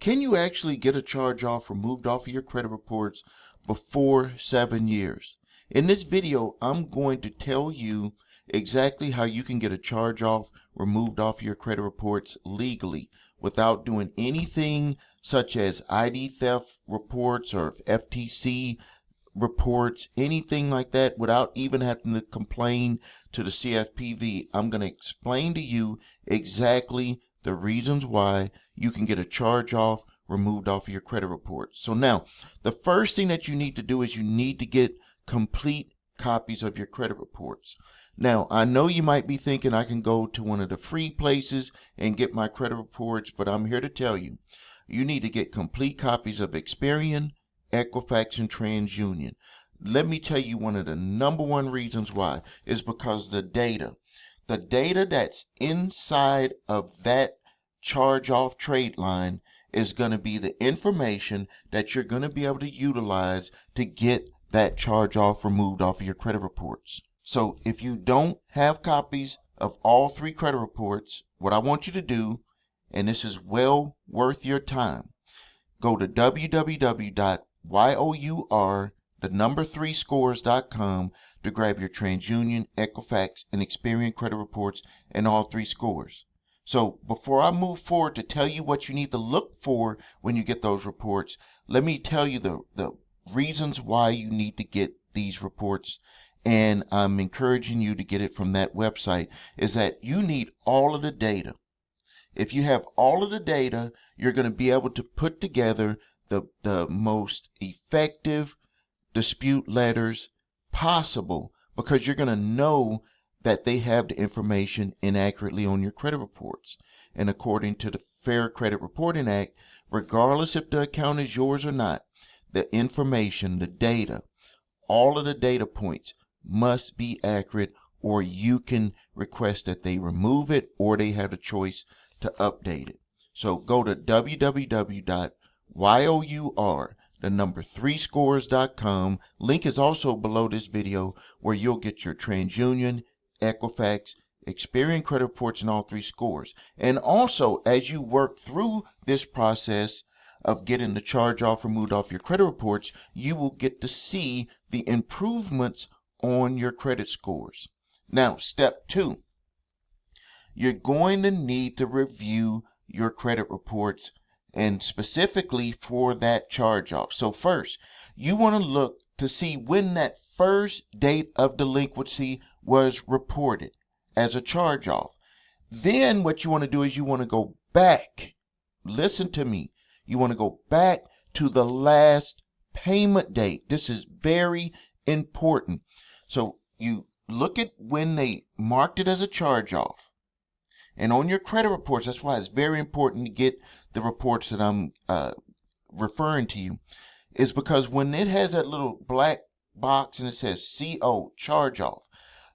Can you actually get a charge off removed off of your credit reports before 7 years? In this video, I'm going to tell you exactly how you can get a charge off removed off your credit reports legally without doing anything such as ID theft reports or FTC reports, anything like that, without even having to complain to the CFPB. I'm going to explain to you exactly the reasons why you can get a charge off removed off of your credit report. So now, the first thing that you need to do is you need to get complete copies of your credit reports. Now, I know you might be thinking I can go to one of the free places and get my credit reports, but I'm here to tell you, you need to get complete copies of Experian, Equifax, and TransUnion. Let me tell you one of the number one reasons why is because the data that's inside of that charge off trade line is going to be the information that you're going to be able to utilize to get that charge off removed off of your credit reports. So if you don't have copies of all three credit reports, what I want you to do, and this is well worth your time, go to www.your3scores.com to grab your TransUnion, Equifax, and Experian credit reports and all three scores. So before I move forward to tell you what you need to look for when you get those reports, let me tell you the reasons why you need to get these reports, and I'm encouraging you to get it from that website, is that you need all of the data. If you have all of the data, you're going to be able to put together the most effective dispute letters possible, because you're going to know that they have the information inaccurately on your credit reports. And according to the Fair Credit Reporting Act, regardless if the account is yours or not, the information, the data, all of the data points must be accurate, or you can request that they remove it, or they have a choice to update it. So go to www.your3scores.com. Link is also below this video, where you'll get your TransUnion, Equifax, Experian credit reports, and all three scores. And also, as you work through this process of getting the charge off removed off your credit reports, you will get to see the improvements on your credit scores. Now, step 2, you're going to need to review your credit reports, and specifically for that charge off. So first, you want to look to see when that first date of delinquency was reported as a charge off. Then what you want to do is you want to go back. Listen to me. You want to go back to the last payment date. This is very important. So you look at when they marked it as a charge off. And on your credit reports, that's why it's very important to get the reports that I'm referring to you, is because when it has that little black box and it says CO, charge off,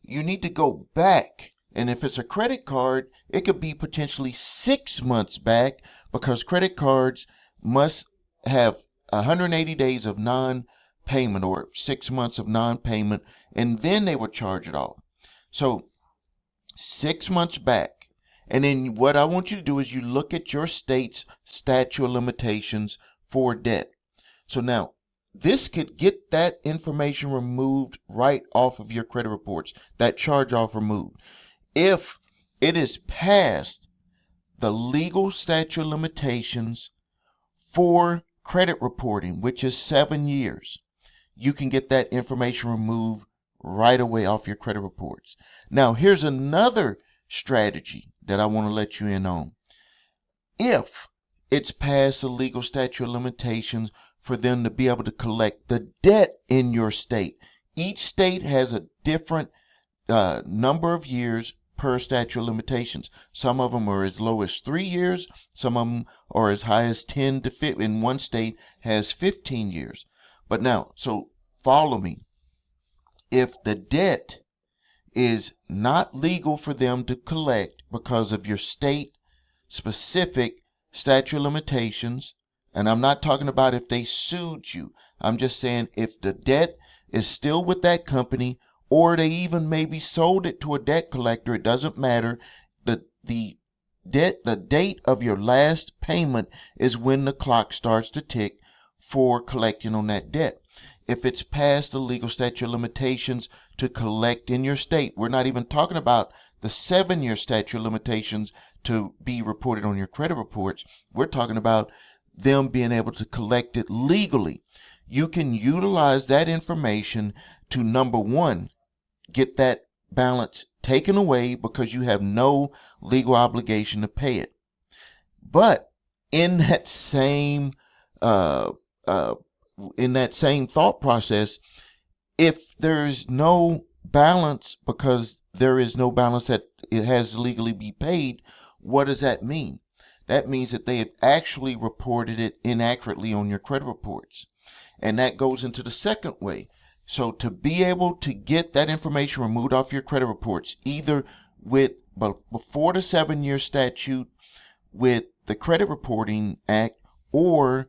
you need to go back. And if it's a credit card, it could be potentially 6 months back, because credit cards must have 180 days of non-payment, or 6 months of non-payment, and then they would charge it off. So 6 months back. And then what I want you to do is you look at your state's statute of limitations for debt. So now, this could get that information removed right off of your credit reports, that charge off removed. If it is past the legal statute of limitations for credit reporting, which is 7 years, you can get that information removed right away off your credit reports. Now, here's another strategy that I want to let you in on. If it's past the legal statute of limitations for them to be able to collect the debt in your state, each state has a different number of years per statute of limitations. Some of them are as low as 3 years. Some of them are as high as 10 to 15. In one state has 15 years. But now, so follow me. If the debt is not legal for them to collect because of your state specific statute of limitations, and I'm not talking about if they sued you, I'm just saying if the debt is still with that company, or they even maybe sold it to a debt collector, it doesn't matter. The the date of your last payment is when the clock starts to tick for collecting on that debt. If it's past the legal statute of limitations to collect in your state, we're not even talking about the 7-year statute of limitations to be reported on your credit reports. We're talking about them being able to collect it legally. You can utilize that information to, number one, get that balance taken away because you have no legal obligation to pay it. But in that same thought process, if there's no balance because there is no balance that it has to legally be paid, what does that mean? That means that they have actually reported it inaccurately on your credit reports. And that goes into the second way. So to be able to get that information removed off your credit reports, either before the 7-year statute with the Credit Reporting Act or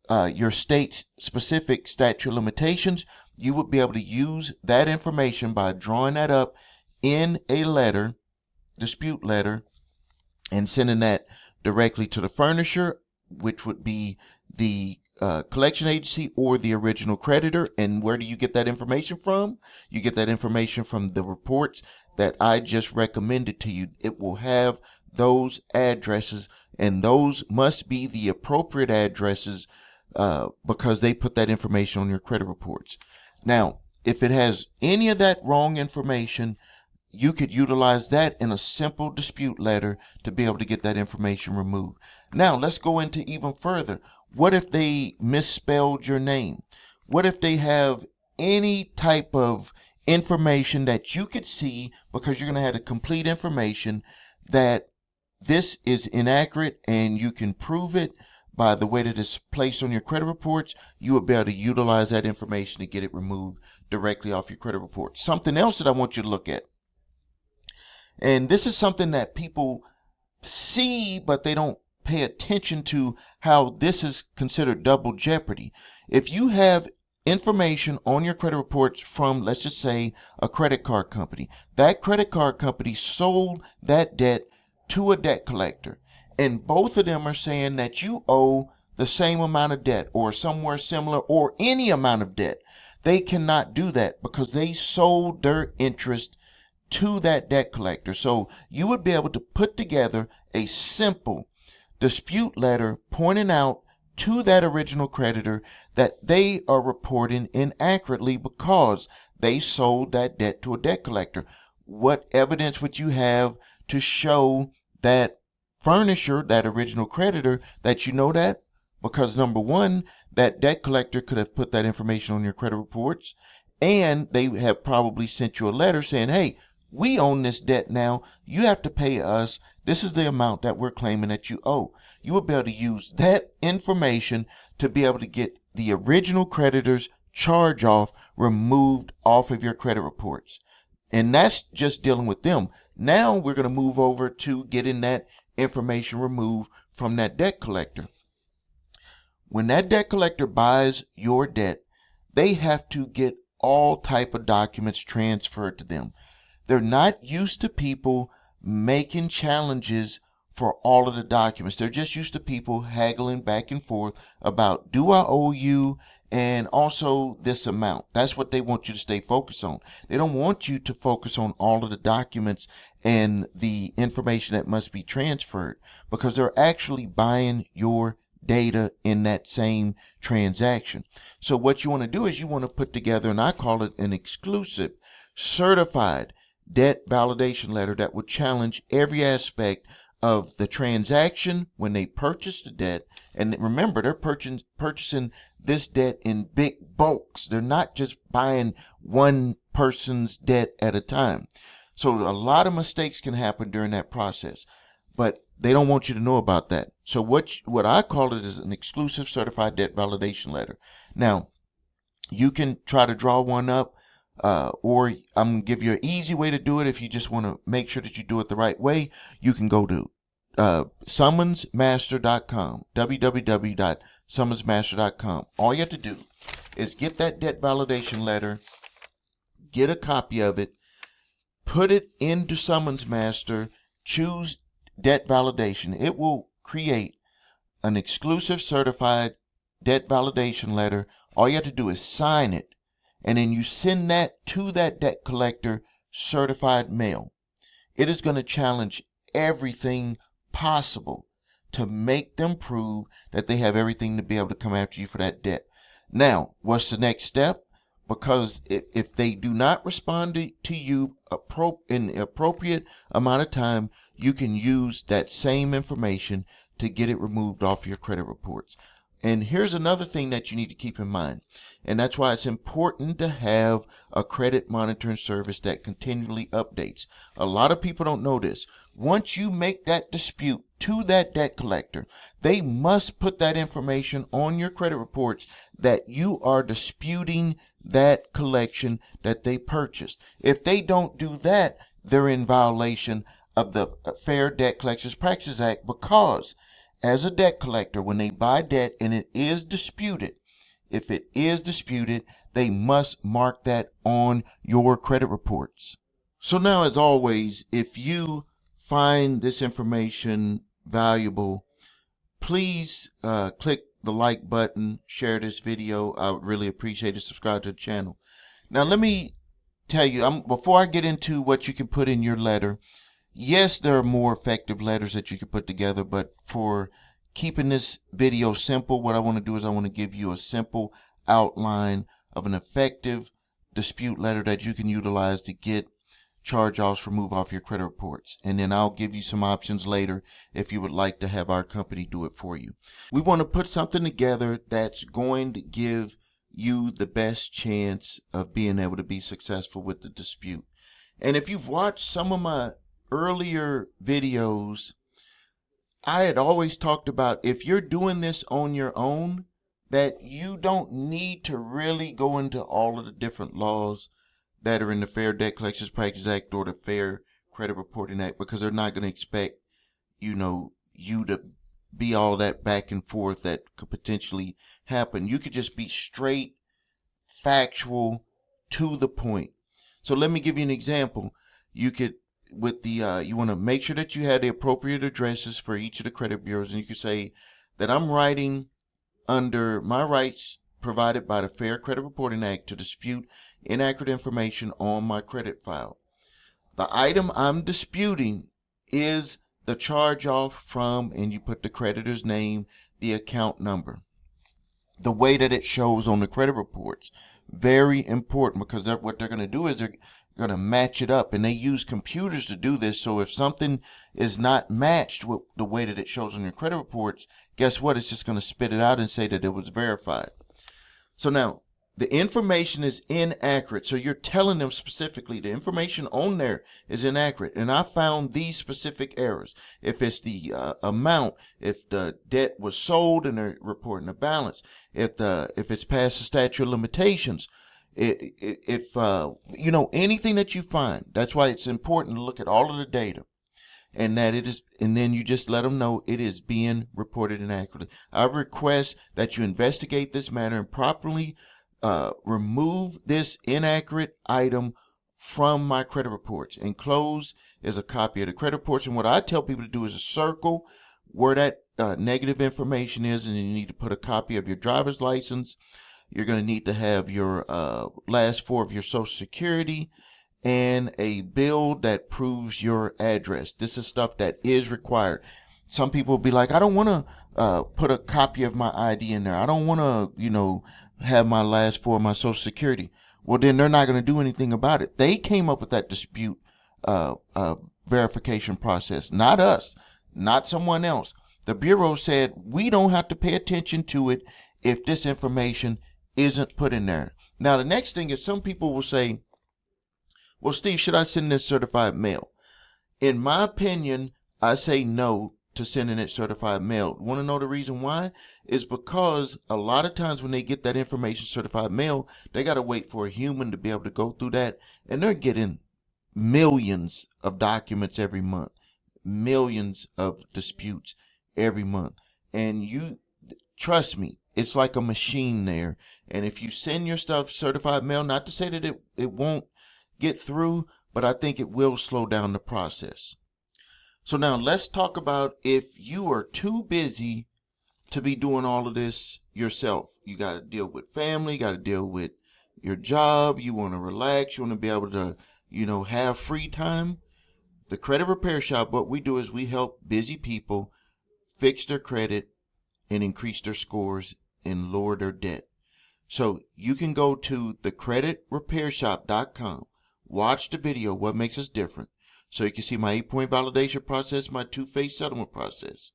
your state's specific statute of limitations, you would be able to use that information by drawing that up in a letter, dispute letter, and sending that directly to the furnisher, which would be the collection agency or the original creditor. And where do you get that information from? You get that information from the reports that I just recommended to you. It will have those addresses, and those must be the appropriate addresses because they put that information on your credit reports. Now, if it has any of that wrong information, you could utilize that in a simple dispute letter to be able to get that information removed. Now, let's go into even further. What if they misspelled your name? What if they have any type of information that you could see, because you're going to have the complete information, that this is inaccurate and you can prove it by the way that it's placed on your credit reports? You will be able to utilize that information to get it removed directly off your credit report. Something else that I want you to look at, and this is something that people see, but they don't pay attention to how this is considered double jeopardy. If you have information on your credit reports from, let's just say, a credit card company, that credit card company sold that debt to a debt collector, and both of them are saying that you owe the same amount of debt or somewhere similar or any amount of debt, they cannot do that because they sold their interest to that debt collector. So you would be able to put together a simple dispute letter pointing out to that original creditor that they are reporting inaccurately because they sold that debt to a debt collector. What evidence would you have to show that furnisher, that original creditor, that you know that? Because number one, that debt collector could have put that information on your credit reports, and they have probably sent you a letter saying, hey, we own this debt now. You have to pay us. This is the amount that we're claiming that you owe. You will be able to use that information to be able to get the original creditor's charge off removed off of your credit reports. And that's just dealing with them. Now we're going to move over to getting that information removed from that debt collector. When that debt collector buys your debt, they have to get all type of documents transferred to them. They're not used to people making challenges for all of the documents. They're just used to people haggling back and forth about, do I owe you, and also this amount. That's what they want you to stay focused on. They don't want you to focus on all of the documents and the information that must be transferred, because they're actually buying your data in that same transaction. So what you want to do is you want to put together, and I call it an exclusive certified debt validation letter that would challenge every aspect of the transaction when they purchase the debt. And remember, they're purchasing this debt in big bulks. They're not just buying one person's debt at a time. So a lot of mistakes can happen during that process, but they don't want you to know about that. So what I call it is an exclusive certified debt validation letter. Now, you can try to draw one up, or I'm going to give you an easy way to do it. If you just want to make sure that you do it the right way, you can go to summonsmaster.com, www.summonsmaster.com. All you have to do is get that debt validation letter, get a copy of it, put it into Summons Master, choose debt validation. It will create an exclusive certified debt validation letter. All you have to do is sign it, and then you send that to that debt collector certified mail. It is going to challenge everything possible to make them prove that they have everything to be able to come after you for that debt. Now, what's the next step? Because if they do not respond to you in the appropriate amount of time, you can use that same information to get it removed off your credit reports. And here's another thing that you need to keep in mind, and that's why it's important to have a credit monitoring service that continually updates. A lot of people don't know this. Once you make that dispute to that debt collector, they must put that information on your credit reports that you are disputing that collection that they purchased. If they don't do that, they're in violation of the Fair Debt Collectors Practices Act, because as a debt collector, when they buy debt and it is disputed, if it is disputed, they must mark that on your credit reports. So now, as always, if you find this information valuable, please click the like button, share this video. I would really appreciate it. Subscribe to the channel. Now, let me tell you, before I get into what you can put in your letter, yes, there are more effective letters that you can put together, but for keeping this video simple, what I want to do is I want to give you a simple outline of an effective dispute letter that you can utilize to get charge-offs removed off your credit reports. And then I'll give you some options later if you would like to have our company do it for you. We want to put something together that's going to give you the best chance of being able to be successful with the dispute. And if you've watched some of my earlier videos, I had always talked about, if you're doing this on your own, that you don't need to really go into all of the different laws that are in the Fair Debt Collectors Practices Act or the Fair Credit Reporting Act, because they're not going to expect, you to be all that back and forth that could potentially happen. You could just be straight, factual, to the point. So let me give you an example. You could, with the, you want to make sure that you have the appropriate addresses for each of the credit bureaus, and you could say that I'm writing under my rights provided by the Fair Credit Reporting Act to dispute inaccurate information on my credit file. The item I'm disputing is the charge off from, and you put the creditor's name, the account number, the way that it shows on the credit reports. Very important, because what they're going to do is they're going to match it up, and they use computers to do this. So if something is not matched with the way that it shows on your credit reports, guess what? It's just going to spit it out and say that it was verified. So now, the information is inaccurate. So you're telling them specifically the information on there is inaccurate. And I found these specific errors. If it's the amount, if the debt was sold and they're reporting a balance, if it's past the statute of limitations, if anything that you find. That's why it's important to look at all of the data, and that it is, and then you just let them know it is being reported inaccurately. I request that you investigate this matter and properly remove this inaccurate item from my credit reports. Enclosed is a copy of the credit reports, and what I tell people to do is to circle where that negative information is, and you need to put a copy of your driver's license. You're going to need to have your last four of your Social Security and a bill that proves your address. This is stuff that is required. Some people will be like, I don't want to put a copy of my ID in there. I don't want to, have my last four of my Social Security. Well, then they're not going to do anything about it. They came up with that dispute verification process, not us, not someone else. The Bureau said we don't have to pay attention to it if this information isn't put in there. Now, the next thing is, some people will say, well, Steve, should I send this certified mail? In my opinion, I say no to sending it certified mail. Want to know the reason why? Is because a lot of times when they get that information certified mail, they got to wait for a human to be able to go through that, and they're getting millions of documents every month, millions of disputes every month. And you trust me, it's like a machine there. And if you send your stuff certified mail, not to say that it won't get through, but I think it will slow down the process. So now let's talk about if you are too busy to be doing all of this yourself. You got to deal with family, got to deal with your job, you want to relax, you want to be able to, have free time. The Credit Repair Shop, what we do is we help busy people fix their credit and increase their scores and lower their debt. So you can go to thecreditrepairshop.com, watch the video, what makes us different. So you can see my 8-point validation process, my 2-phase settlement process.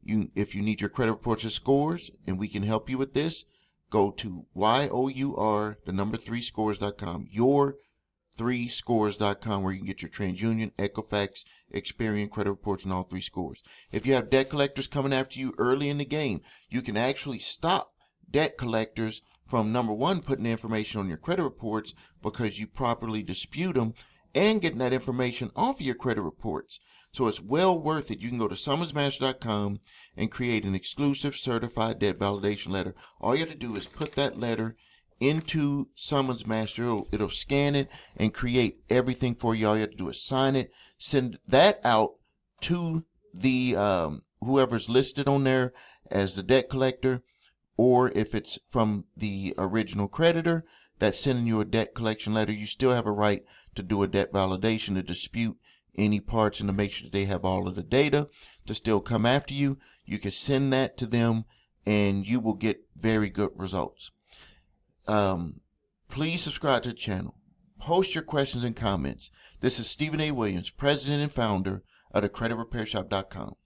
If you need your credit reports and scores, and we can help you with this, go to your3scores.com, your3scores.com, where you can get your TransUnion, Equifax, Experian credit reports, and all 3 scores. If you have debt collectors coming after you early in the game, you can actually stop debt collectors from, number one, putting the information on your credit reports because you properly dispute them, and getting that information off of your credit reports. So it's well worth it. You can go to summonsmaster.com and create an exclusive certified debt validation letter. All you have to do is put that letter into Summons Master. It'll scan it and create everything for you. All you have to do is sign it, send that out to the whoever's listed on there as the debt collector, or if it's from the original creditor that's sending you a debt collection letter, you still have a right to do a debt validation to dispute any parts and to make sure that they have all of the data to still come after you. You can send that to them and you will get very good results. Please subscribe to the channel. Post your questions and comments. This is Stephen A. Williams, President and Founder of thecreditrepairshop.com.